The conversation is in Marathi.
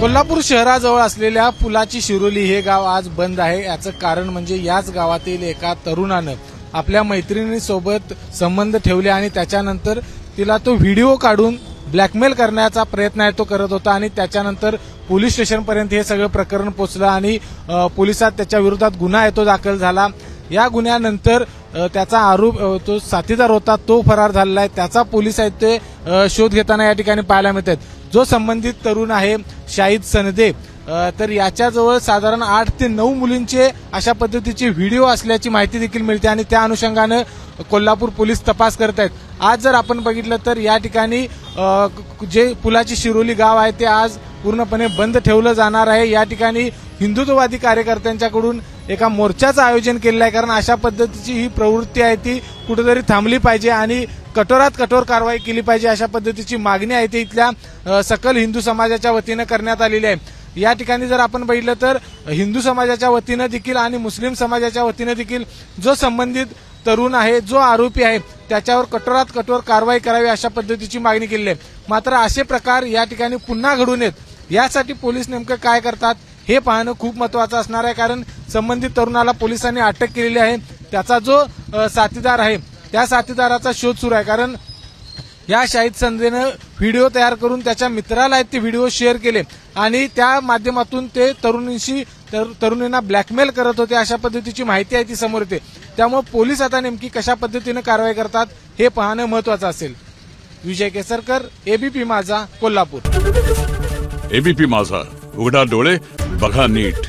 कोल्हापूर शहराजवळ असलेल्या पुलाची शिरोली हे गाव आज बंद आहे। याचं कारण म्हणजे याच गावातील एका तरुणानं आपल्या मैत्रिणीसोबत संबंध ठेवले आणि त्याच्यानंतर तिला तो व्हिडिओ काढून ब्लॅकमेल करण्याचा प्रयत्न आहे तो करत होता आणि त्याच्यानंतर पोलीस स्टेशनपर्यंत हे सगळं प्रकरण पोहोचलं आणि पोलिसात त्याच्या विरोधात गुन्हा आहे तो दाखल झाला। या गुन्ह्यानंतर त्याचा आरोप तो साथीदार होता तो फरार झालेला आहे। त्याचा पोलीस आहेत ते शोध घेताना या ठिकाणी पाहायला मिळतात। जो संबंधित तरुण आहे शाहिद सनदे तर याच्याजवळ साधारण 8 ते 9 मुलींचे अशा पद्धतीचे व्हिडिओ असल्याची माहिती देखील मिळते आणि त्या अनुषंगाने कोल्हापूर पोलीस तपास करत आहेत। आज जर आपण बघितलं तर या ठिकाणी जे पुलाची शिरोली गाव आहे ते आज पूर्णपणे बंद ठेवलं जाणार आहे। या ठिकाणी हिंदुत्ववादी कार्यकर्त्यांच्याकडून एका मोर्चाचं आयोजन केलेलं आहे, कारण अशा पद्धतीची ही प्रवृत्ती आहे ती कुठेतरी थांबली पाहिजे आणि कठोरात कठोर कारवाई केली पाहिजे अशा पद्धतीची मागणी आहे ती इथल्या सकल हिंदू समाजाच्या वतीनं करण्यात आलेली आहे। या ठिकाणी जर आपण बघितलं तर हिंदू समाजाच्या वतीनं देखील आणि मुस्लिम समाजाच्या वतीनं देखील जो संबंधित तरुण आहे जो आरोपी आहे त्याच्यावर कठोरात कठोर कारवाई करावी अशा पद्धतीची मागणी केली आहे। मात्र असे प्रकार या ठिकाणी पुन्हा घडू नयेत यासाठी पोलीस नेमकं काय करतात हे पाहणं खूप महत्त्वाचं असणार आहे, कारण संबंधित तरुणाला पोलिसांनी अटक केलेली आहे। त्याचा जो साथीदार आहे त्या साथीदाराचा शोध सुरू आहे, कारण या शाहिद संदेनं व्हिडिओ तयार करून त्याच्या मित्राला ते व्हिडिओ शेअर केले आणि त्या माध्यमातून ते तरुणींना ब्लॅकमेल करत होते अशा पद्धतीची माहिती आहे ती समोर येते। त्यामुळे पोलीस आता नेमकी कशा पद्धतीने कारवाई करतात हे पाहणं महत्त्वाचं असेल। विजय केसरकर, एबीपी माझा, कोल्हापूर। एबीपी माझा, उघडा डोळे बघा नीट।